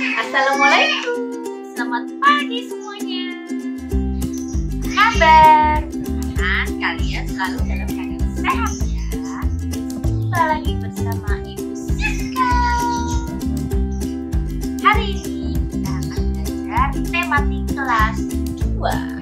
Assalamualaikum, selamat pagi semuanya. Kabar? Mudah-mudahan kalian selalu dalam keadaan sehat ya. Jumpa lagi bersama Ibu Siska. Hari ini kita akan belajar tematik kelas 2.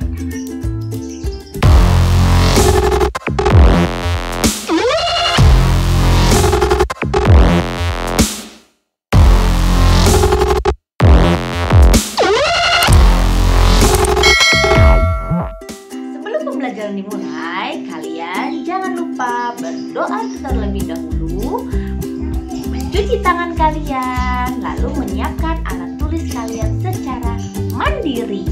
Pembelajaran dimulai, kalian jangan lupa berdoa terlebih dahulu, mencuci tangan kalian, lalu menyiapkan alat tulis kalian secara mandiri.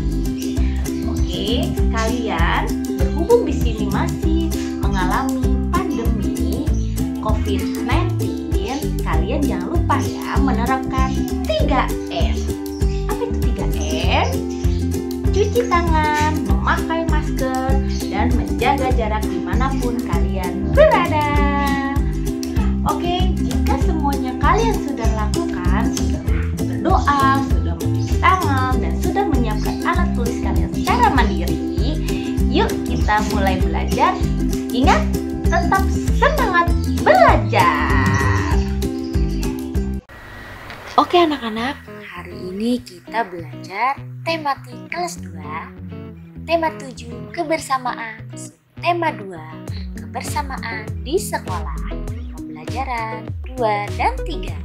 Oke, kalian berhubung di sini masih mengalami pandemi COVID-19, kalian jangan lupa ya menerapkan 3M. Apa itu 3M? Cuci tangan, memakai masker, dan menjaga jarak dimanapun kalian berada. Oke, jika semuanya kalian sudah lakukan, sudah berdoa, sudah mencuci tangan, dan sudah menyiapkan alat tulis kalian secara mandiri, yuk kita mulai belajar. Ingat, tetap semangat belajar. Oke anak-anak, hari ini kita belajar tematik kelas 2, tema 7 kebersamaan, tema 2 kebersamaan di sekolah, pembelajaran 2 dan 3.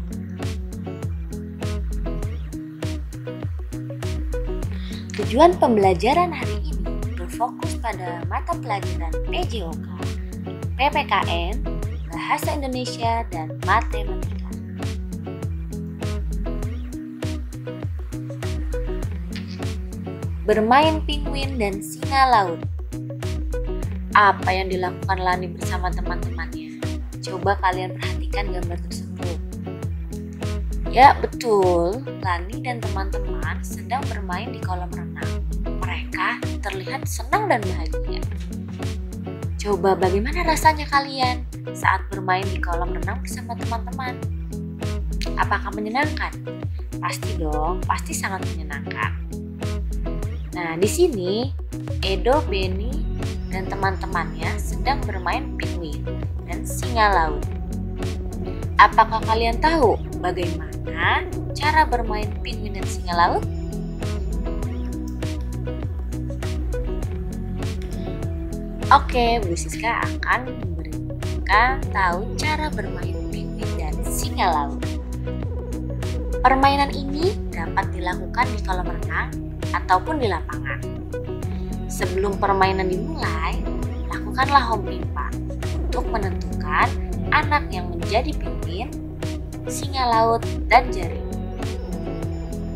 Tujuan pembelajaran hari ini berfokus pada mata pelajaran PJOK, PPKN, Bahasa Indonesia, dan Matematika. Bermain penguin dan singa laut. Apa yang dilakukan Lani bersama teman-temannya? Coba kalian perhatikan gambar tersebut. Ya betul, Lani dan teman-teman sedang bermain di kolam renang. Mereka terlihat senang dan bahagia. Coba bagaimana rasanya kalian saat bermain di kolam renang bersama teman-teman? Apakah menyenangkan? Pasti dong, pasti sangat menyenangkan. Nah, di sini Edo, Beni, dan teman-temannya sedang bermain penguin dan singa laut. Apakah kalian tahu bagaimana cara bermain penguin dan singa laut? Oke, Bu Siska akan memberikan tahu cara bermain penguin dan singa laut. Permainan ini dapat dilakukan di kolam renang ataupun di lapangan. Sebelum permainan dimulai, lakukanlah home pimpa untuk menentukan anak yang menjadi penguin, singa laut, dan jaring.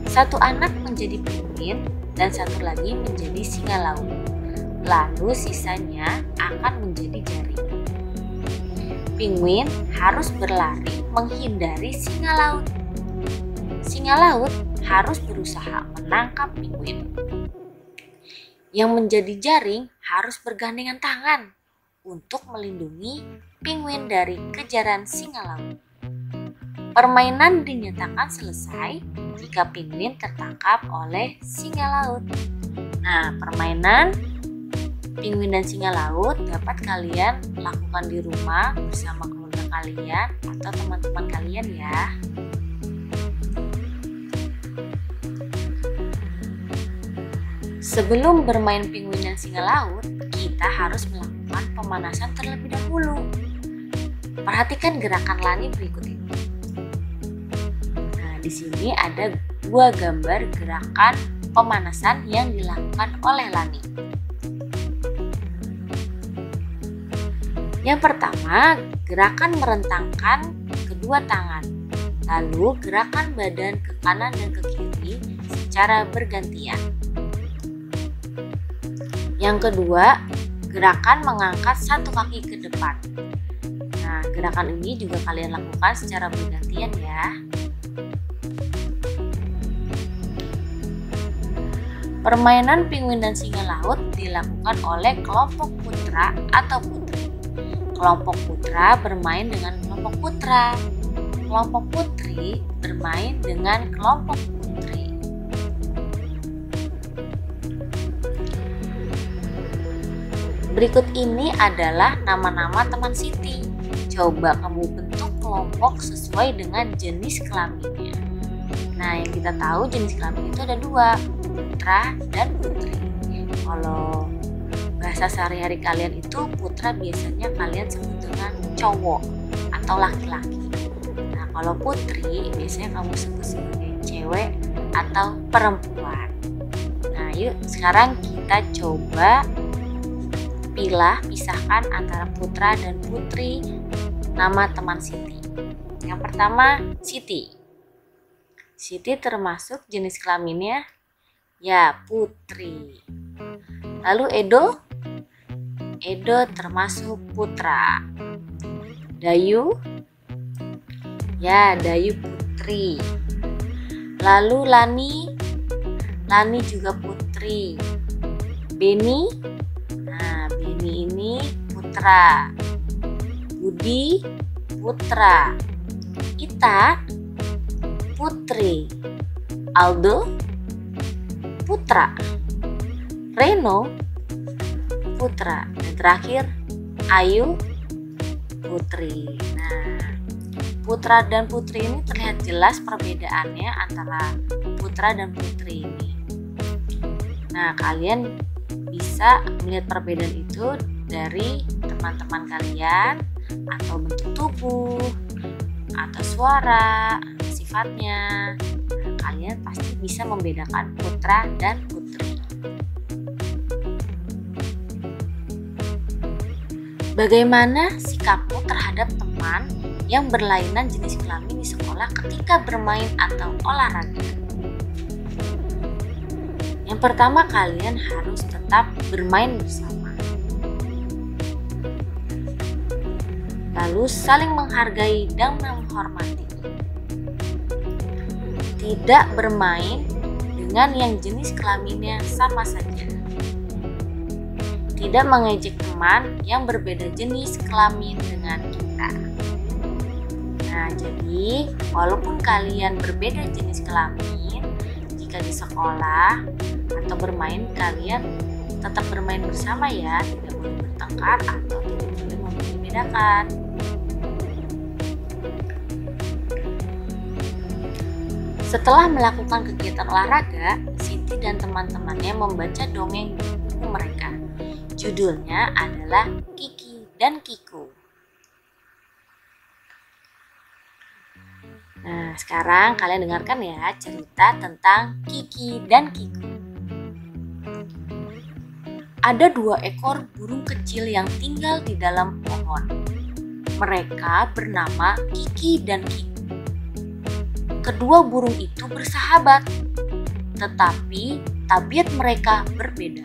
Satu anak menjadi penguin dan satu lagi menjadi singa laut. Lalu sisanya akan menjadi jaring. Penguin harus berlari menghindari singa laut. Singa laut harus berusaha menangkap penguin. Yang menjadi jaring harus bergandengan tangan untuk melindungi penguin dari kejaran singa laut. Permainan dinyatakan selesai jika penguin tertangkap oleh singa laut. Nah, permainan penguin dan singa laut dapat kalian lakukan di rumah bersama keluarga kalian atau teman-teman kalian ya. Sebelum bermain penguin dan singa laut, kita harus melakukan pemanasan terlebih dahulu. Perhatikan gerakan Lani berikut ini. Nah, di sini ada dua gambar gerakan pemanasan yang dilakukan oleh Lani. Yang pertama, gerakan merentangkan kedua tangan. Lalu gerakan badan ke kanan dan ke kiri secara bergantian. Yang kedua, gerakan mengangkat satu kaki ke depan. Nah, gerakan ini juga kalian lakukan secara bergantian ya. Permainan penguin dan singa laut dilakukan oleh kelompok putra atau putri. Kelompok putra bermain dengan kelompok putra. Kelompok putri bermain dengan kelompok putri. Berikut ini adalah nama-nama teman Siti. Coba kamu bentuk kelompok sesuai dengan jenis kelaminnya. Nah, yang kita tahu jenis kelamin itu ada dua, putra dan putri. Kalau bahasa sehari-hari kalian itu putra biasanya kalian sebut dengan cowok atau laki-laki. Nah, kalau putri biasanya kamu sebut sebagai cewek atau perempuan. Nah, yuk sekarang kita coba pisahkan antara putra dan putri nama teman Siti. Yang pertama, Siti. Siti termasuk jenis kelaminnya ya putri. Lalu Edo. Edo termasuk putra. Dayu. Ya, Dayu putri. Lalu Lani. Lani juga putri. Beni. Nah, Beni ini putra. Budi putra. Ita putri. Aldo putra. Reno putra. Dan terakhir Ayu putri. Nah, putra dan putri ini terlihat jelas perbedaannya antara putra dan putri ini. Nah, kalian bisa melihat perbedaan itu dari teman-teman kalian atau bentuk tubuh atau suara, sifatnya. Nah, kalian pasti bisa membedakan putra dan putri. Bagaimana sikapmu terhadap teman yang berlainan jenis kelamin di sekolah ketika bermain atau olahraga? Yang pertama, kalian harus tetap bermain bersama. Lalu saling menghargai dan menghormati. Tidak bermain dengan yang jenis kelaminnya sama saja. Tidak mengejek teman yang berbeda jenis kelamin dengan kita. Nah, jadi walaupun kalian berbeda jenis kelamin, jika di sekolah atau bermain, kalian tetap bermain bersama ya, tidak boleh bertengkar atau tidak boleh membedakan. Setelah melakukan kegiatan olahraga, Siti dan teman-temannya membaca dongeng di buku mereka. Judulnya adalah Kiki dan Kiku. Nah, sekarang kalian dengarkan ya cerita tentang Kiki dan Kiku. Ada 2 ekor burung kecil yang tinggal di dalam pohon. Mereka bernama Kiki dan Kiku. Kedua burung itu bersahabat, tetapi tabiat mereka berbeda.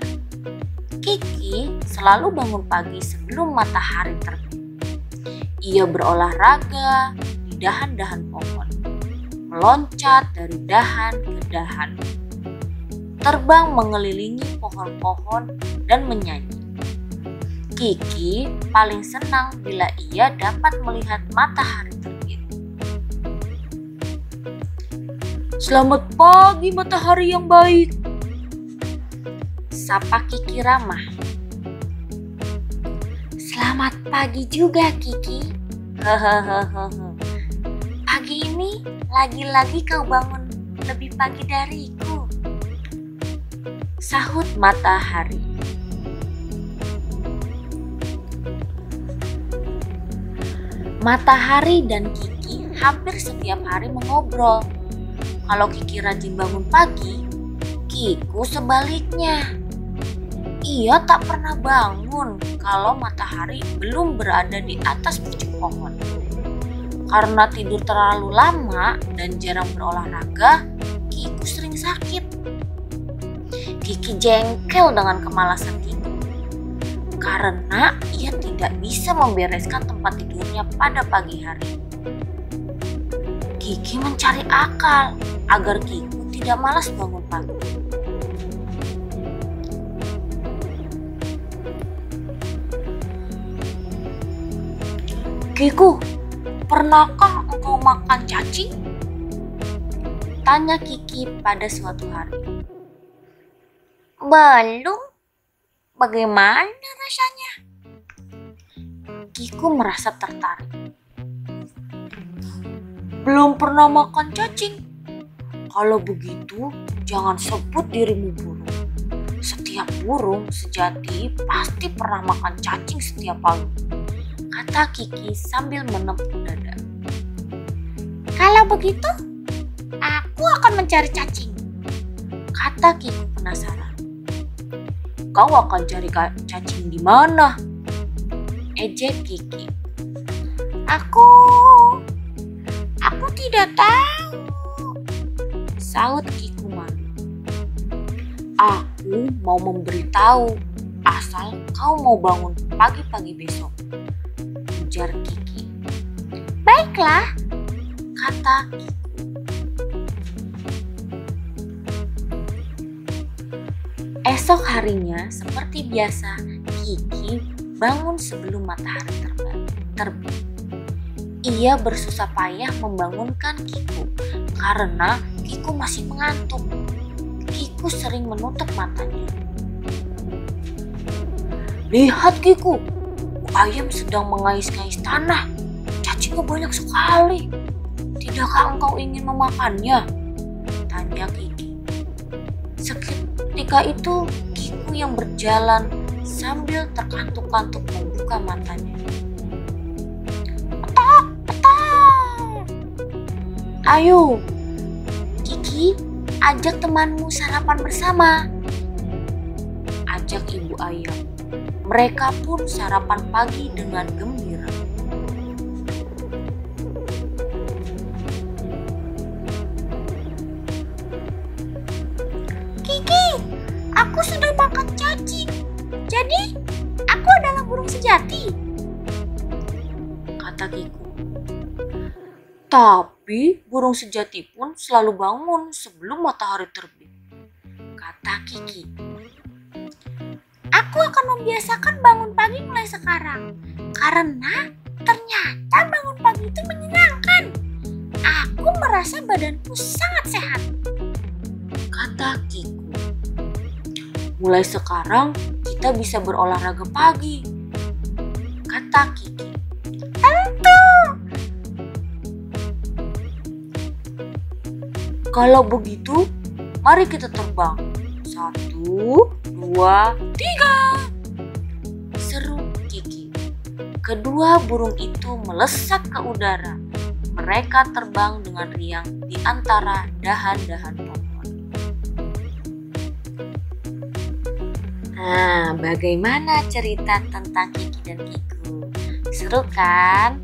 Kiki selalu bangun pagi sebelum matahari terbit. Ia berolahraga di dahan-dahan pohon, meloncat dari dahan ke dahan, terbang mengelilingi pohon-pohon dan menyanyi. Kiki paling senang bila ia dapat melihat matahari terbit. "Selamat pagi matahari yang baik," sapa Kiki ramah. "Selamat pagi juga Kiki. Hehehe. Pagi ini lagi-lagi kau bangun lebih pagi dariku," sahut matahari. Matahari dan Kiki hampir setiap hari mengobrol. Kalau Kiki rajin bangun pagi, Kiku sebaliknya. Ia tak pernah bangun kalau matahari belum berada di atas pucuk pohon. Karena tidur terlalu lama dan jarang berolahraga, Kiku sering sakit. Kiki jengkel dengan kemalasan Kiku karena ia tidak bisa membereskan tempat tidurnya pada pagi hari. Kiki mencari akal agar Kiku tidak malas bangun pagi. "Kiku, pernahkah engkau makan cacing?" tanya Kiki pada suatu hari. bagaimana rasanya? Kiku merasa tertarik. Belum pernah makan cacing. Kalau begitu, jangan sebut dirimu burung. Setiap burung sejati pasti pernah makan cacing setiap pagi, kata Kiki sambil menepuk dada. Kalau begitu, aku akan mencari cacing, kata Kiku penasaran. Kau akan cari cacing di mana? Ejek Kiki. Aku tidak tahu, saut Kiku malu. Aku mau memberitahu asal kau mau bangun pagi-pagi besok, ujar Kiki. Baiklah, kata Kiku. Esok harinya seperti biasa, Kiki bangun sebelum matahari terbit. Ia bersusah payah membangunkan Kiku karena Kiku masih mengantuk. Kiku sering menutup matanya. Lihat Kiku, ayam sedang mengais-ngais tanah. Cacingnya banyak sekali. Tidakkah engkau ingin memakannya? Tanya Kiki. Ketika itu Kiku yang berjalan sambil terkantuk-kantuk membuka matanya. Petak, petak. Ayo, Kiki, ajak temanmu sarapan bersama, ajak ibu ayam. Mereka pun sarapan pagi dengan gembira. Kiki, aku sudah makan cacing. Jadi, aku adalah burung sejati, kata Kiku. Tapi burung sejati pun selalu bangun sebelum matahari terbit, kata Kiki. Aku akan membiasakan bangun pagi mulai sekarang, karena ternyata bangun pagi itu menyenangkan. Aku merasa badanku sangat sehat, kata Kiku. Mulai sekarang kita bisa berolahraga pagi, kata Kiki. Tentu. Kalau begitu, mari kita terbang. 1, 2, 3. Seru Kiki. Kedua burung itu melesat ke udara. Mereka terbang dengan riang di antara dahan-dahan pohon. Nah, bagaimana cerita tentang Kiki dan Kiku? Seru kan?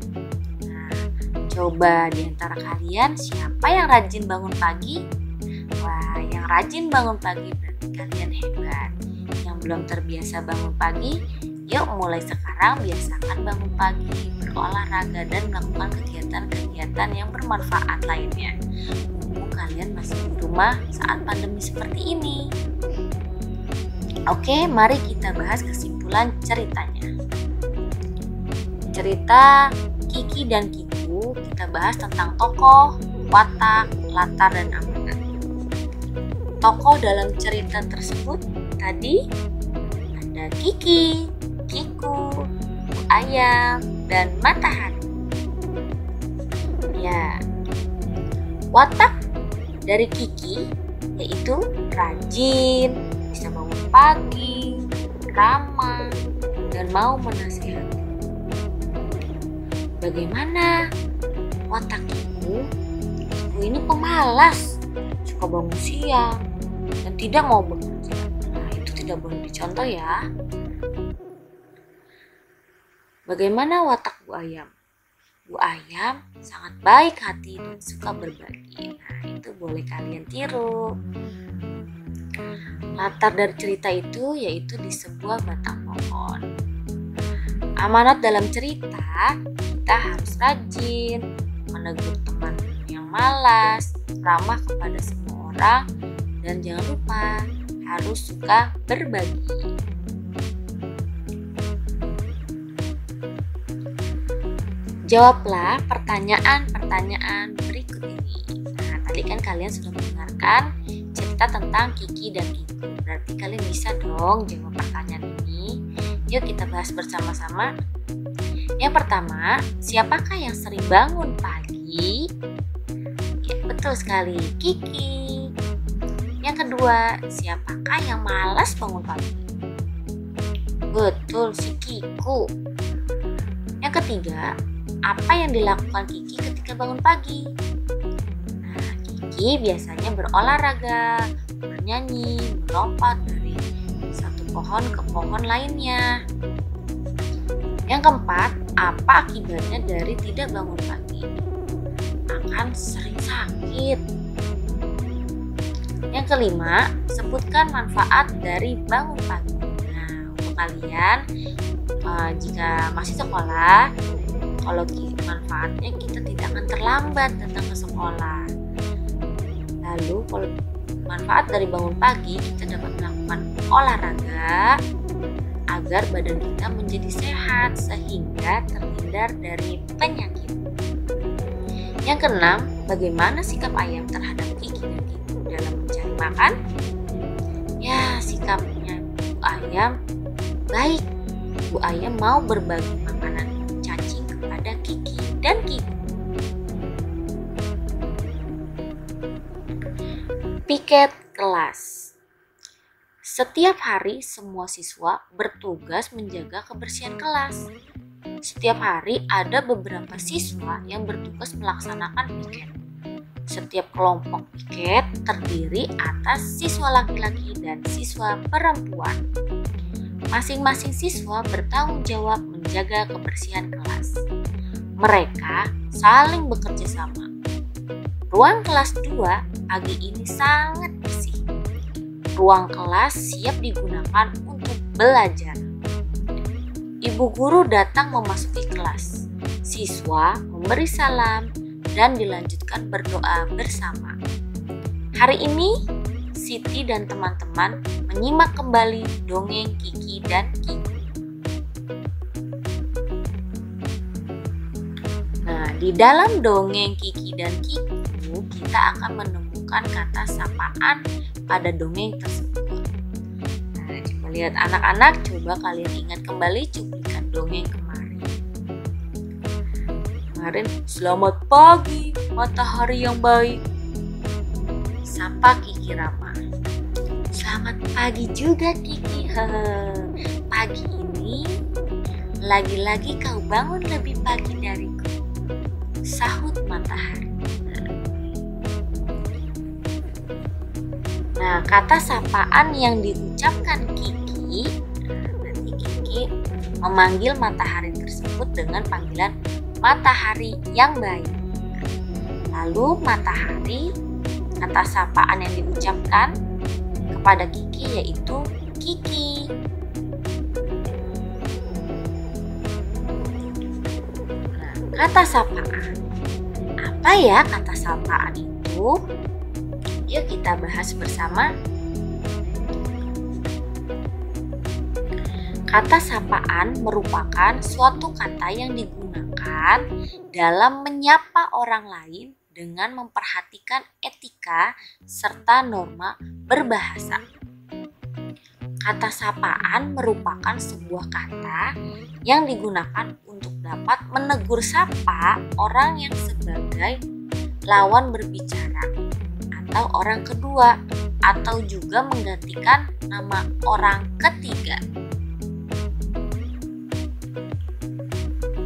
Nah, coba di antara kalian siapa yang rajin bangun pagi? Wah, yang rajin bangun pagi berarti kalian hebat. Yang belum terbiasa bangun pagi, yuk mulai sekarang biasakan bangun pagi, berolahraga dan melakukan kegiatan-kegiatan yang bermanfaat lainnya. Mumpung kalian masih di rumah saat pandemi seperti ini. Oke, mari kita bahas kesimpulan ceritanya. Cerita Kiki dan Kiku kita bahas tentang tokoh, watak, latar, dan amanat. Tokoh dalam cerita tersebut tadi ada Kiki, Kiku, Bu Ayam, dan Matahari. Ya, watak dari Kiki yaitu rajin, bisa bangun pagi, ramah, dan mau menasihati. Bagaimana watak Kiku? Kiku ini pemalas, suka bangun siang, dan tidak mau bekerja. Nah, itu tidak boleh dicontoh ya. Bagaimana watak Bu Ayam? Bu Ayam sangat baik hati dan suka berbagi. Nah, itu boleh kalian tiru. Latar dari cerita itu yaitu di sebuah batang pohon. Amanat dalam cerita, kita harus rajin, menegur teman yang malas, ramah kepada semua orang, dan jangan lupa harus suka berbagi. Jawablah pertanyaan-pertanyaan berikut ini. Nah, tadi kan kalian sudah mendengarkan cerita tentang Kiki dan Kiku. Berarti kalian bisa dong jawab pertanyaan ini. Yuk kita bahas bersama-sama. Yang pertama, siapakah yang sering bangun pagi? Ya, betul sekali, Kiki. Yang kedua, siapakah yang malas bangun pagi? Betul, si Kiku. Yang ketiga, apa yang dilakukan Kiki ketika bangun pagi? Nah, Kiki biasanya berolahraga, bernyanyi, melompat dari satu pohon ke pohon lainnya. Yang keempat, apa akibatnya dari tidak bangun pagi? Akan sering sakit. Yang kelima, sebutkan manfaat dari bangun pagi. Nah, untuk kalian jika masih sekolah, kalau manfaatnya kita tidak akan terlambat datang ke sekolah. Lalu kalau manfaat dari bangun pagi, kita dapat melakukan olahraga agar badan kita menjadi sehat sehingga terhindar dari penyakit. Yang keenam, bagaimana sikap ayam terhadap Kiki dan Kiku dalam mencari makan? Ya, sikapnya Bu Ayam baik. Bu Ayam mau berbagi makanan cacing kepada Kiki dan Kiku. Piket kelas. Setiap hari semua siswa bertugas menjaga kebersihan kelas. Setiap hari ada beberapa siswa yang bertugas melaksanakan piket. Setiap kelompok piket terdiri atas siswa laki-laki dan siswa perempuan. Masing-masing siswa bertanggung jawab menjaga kebersihan kelas. Mereka saling bekerja sama. Ruang kelas 2 pagi ini sangat bersih. Ruang kelas siap digunakan untuk belajar. Ibu guru datang memasuki kelas. Siswa memberi salam dan dilanjutkan berdoa bersama. Hari ini, Siti dan teman-teman menyimak kembali dongeng Kiki dan Kiku. Nah, di dalam dongeng Kiki dan Kiku, kita akan menemukan kata sapaan pada dongeng tersebut. Nah, coba lihat anak-anak, coba kalian ingat kembali cuplikan dongeng kemarin. Selamat pagi, matahari yang baik, sapa Kiki Rama. Selamat pagi juga Kiki. Pagi ini lagi-lagi kau bangun lebih pagi dariku, sahut matahari. Nah, kata sapaan yang diucapkan Kiki, nanti Kiki memanggil matahari tersebut dengan panggilan matahari yang baik. Lalu matahari, kata sapaan yang diucapkan kepada Kiki yaitu Kiki. Nah, kata sapaan. Apa ya kata sapaan itu? Yuk kita bahas bersama. Kata sapaan merupakan suatu kata yang digunakan dalam menyapa orang lain dengan memperhatikan etika serta norma berbahasa. Kata sapaan merupakan sebuah kata yang digunakan untuk dapat menegur sapa orang yang sebagai lawan berbicara atau orang kedua, atau juga menggantikan nama orang ketiga.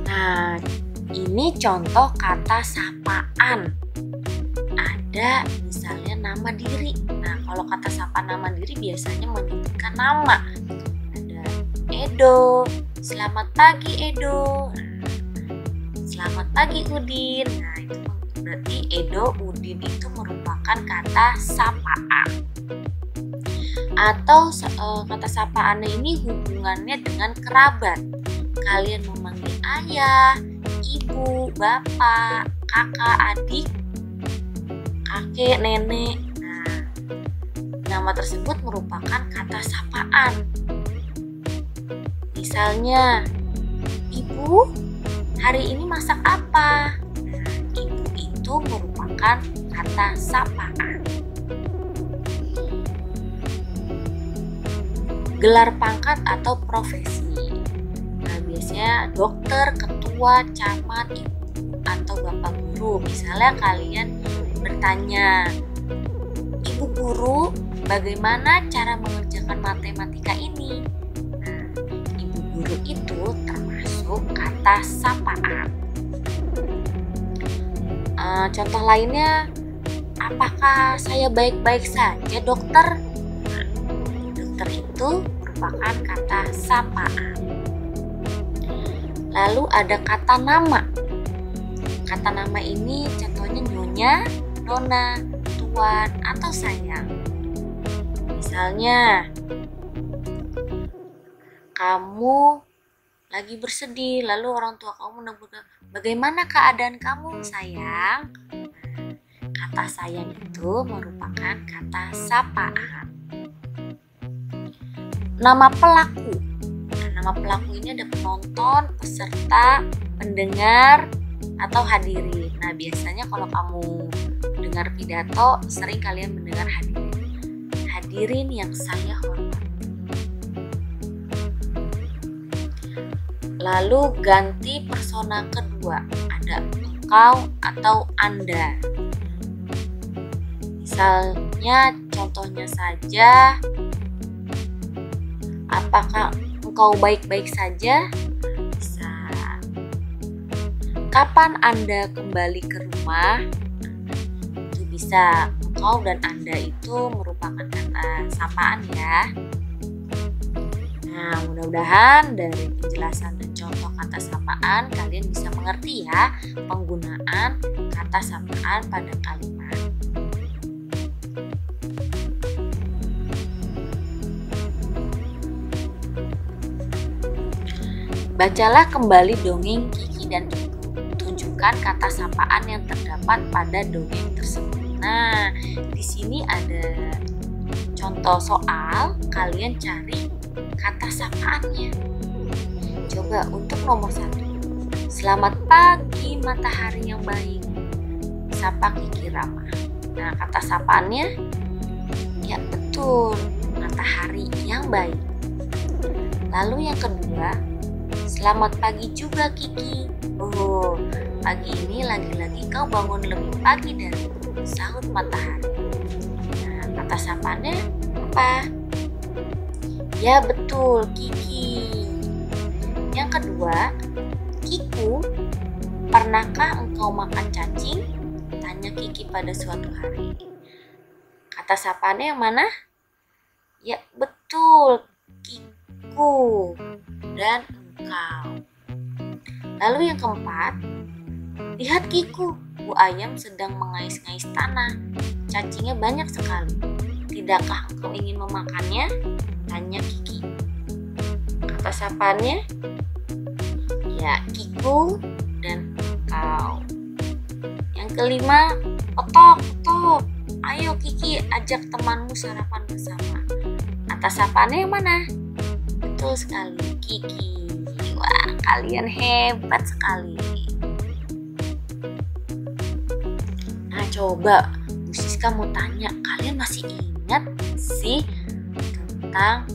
Nah, ini contoh kata sapaan. Ada misalnya nama diri. Nah, kalau kata sapaan nama diri biasanya menyebutkan nama. Ada Edo, selamat pagi Edo. Selamat pagi Udin. Nah, itu berarti Edo, Udin itu merupakan kata sapaan. Atau kata sapaan ini hubungannya dengan kerabat. Kalian memanggil ayah, ibu, bapak, kakak, adik, kakek, nenek. Nah, nama tersebut merupakan kata sapaan. Misalnya, ibu, hari ini masak apa? Nah, ibu itu merupakan kata sapaan. gelar pangkat atau profesi. Nah, biasanya dokter, ketua, camat, ibu, atau bapak guru. Misalnya kalian bertanya, "Ibu guru, bagaimana cara mengerjakan matematika ini?" Nah, ibu guru itu termasuk kata sapaan. Contoh lainnya, apakah saya baik-baik saja, dokter? Nah, dokter itu merupakan kata sapaan. Lalu ada kata nama. Kata nama ini contohnya nyonya, nona, tuan, atau sayang. Misalnya, kamu lagi bersedih, lalu orang tua kamu menegur, "Bagaimana keadaan kamu, sayang?" Kata sayang itu merupakan kata sapaan. Nama pelaku. Nah, nama pelaku ini ada penonton, peserta, pendengar, atau hadirin. Nah, biasanya kalau kamu dengar pidato, sering kalian mendengar hadirin. Hadirin yang saya hormati. Lalu ganti persona kedua, ada engkau atau Anda. Misalnya contohnya saja, apakah engkau baik-baik saja? Bisa. Kapan Anda kembali ke rumah? Itu bisa. Engkau dan Anda itu merupakan kata sapaan ya. Nah, mudah-mudahan dari penjelasan dan contoh kata sapaan kalian bisa mengerti ya penggunaan kata sapaan pada kalimat. Bacalah kembali dongeng Kiki dan Kiku. Tunjukkan kata sapaan yang terdapat pada dongeng tersebut. Nah, di sini ada contoh soal, kalian cari kata sapaannya. Coba untuk nomor 1. Selamat pagi matahari yang baik. Sapa Kiki Rama. Nah, kata sapaannya, ya betul, matahari yang baik. Lalu yang kedua, selamat pagi juga Kiki. Oh, pagi ini lagi-lagi kau bangun lebih pagi dari sahut matahari. Nah, kata sapaannya apa? Ya betul, Kiki. Yang kedua, Kiku, pernahkah engkau makan cacing? Tanya Kiki pada suatu hari. Kata sapaannya yang mana? Ya betul, Kiku dan engkau. Lalu yang keempat, lihat Kiku, Bu Ayam sedang mengais-ngais tanah. Cacingnya banyak sekali. Tidakkah engkau ingin memakannya? Tanya Kiki. Kata sapaannya, ya Kiku dan engkau. Yang kelima, otok. Ayo Kiki, ajak temanmu sarapan bersama. Kata sapaannya yang mana? Betul sekali, Kiki. Wah, kalian hebat sekali. Nah, coba Bu Siska mau tanya, kalian masih ingat sih tentang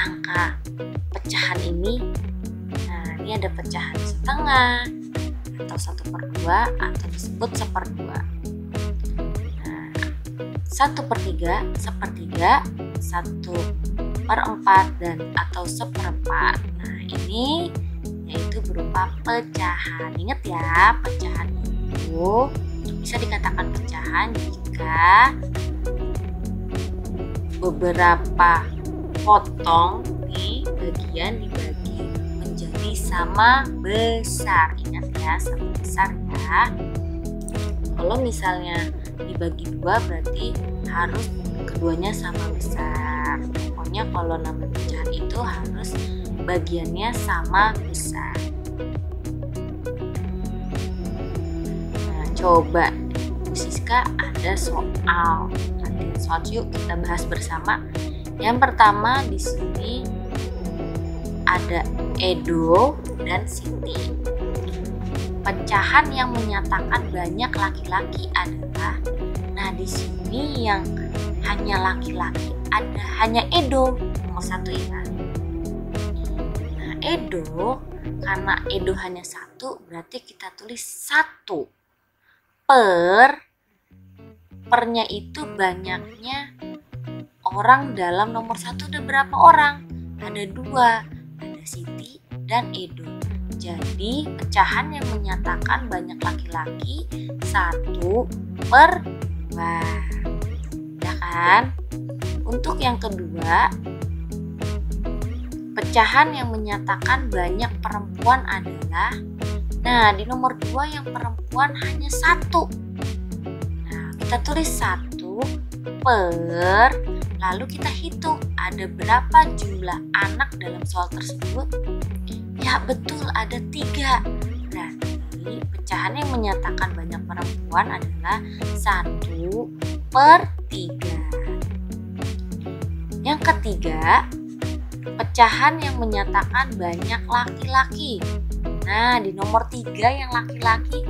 angka pecahan ini? Nah, ini ada pecahan setengah atau 1/2 atau disebut 1/2. Nah, 1/3, 1/4, 1/4 dan atau 1/4. Nah, ini yaitu berupa pecahan. Ingat ya, pecahan itu bisa dikatakan pecahan jika beberapa potong di bagian dibagi menjadi sama besar. Ingat ya, sama besar ya. Kalau misalnya dibagi 2 berarti harus keduanya sama besar. Pokoknya kalau namanya pecahan itu harus bagiannya sama besar. Nah, coba Bu Siska ada soal. Soal yuk kita bahas bersama. Yang pertama di sini ada Edo dan Siti. Pecahan yang menyatakan banyak laki-laki adalah, nah di sini yang hanya laki-laki ada hanya Edo. nomor 1 ya. Nah, Edo, karena Edo hanya 1, berarti kita tulis 1 pernya itu banyaknya orang dalam nomor 1 ada berapa orang? Ada 2, ada Siti dan Edo. Jadi pecahan yang menyatakan banyak laki-laki 1/2. Ya kan? Untuk yang kedua, pecahan yang menyatakan banyak perempuan adalah, nah di nomor 2 yang perempuan hanya 1. Nah, kita tulis 1 per, lalu kita hitung ada berapa jumlah anak dalam soal tersebut. Ya betul, ada 3. Berarti pecahan yang menyatakan banyak perempuan adalah 1/3. Yang ketiga, pecahan yang menyatakan banyak laki-laki. Nah, di nomor 3 yang laki-laki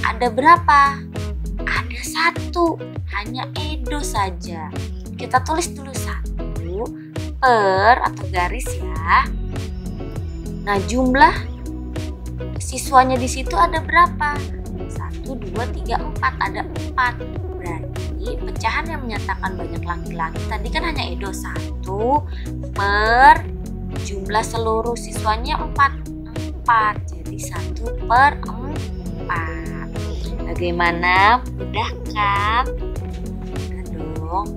ada berapa? Ada 1, hanya Edo saja. Kita tulis dulu 1 per atau garis ya. Nah, jumlah siswanya di situ ada berapa? 1, 2, 3, 4. Ada 4. Berarti pecahan yang menyatakan banyak laki-laki tadi kan hanya Edo, 1 per jumlah seluruh siswanya 4. Jadi 1/4. Bagaimana? Mudah kan? Mudah dong.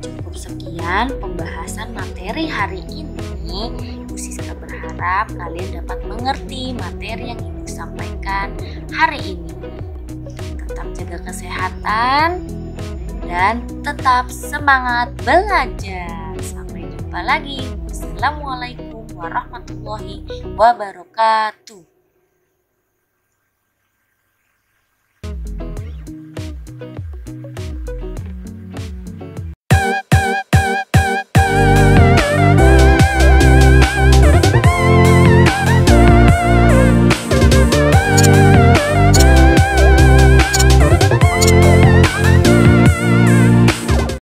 Cukup sekian pembahasan materi hari ini. Ibu Siska berharap kalian dapat mengerti materi yang Ibu sampaikan hari ini. Tetap jaga kesehatan dan tetap semangat belajar. Sampai jumpa lagi. Wassalamualaikum warahmatullahi wabarakatuh.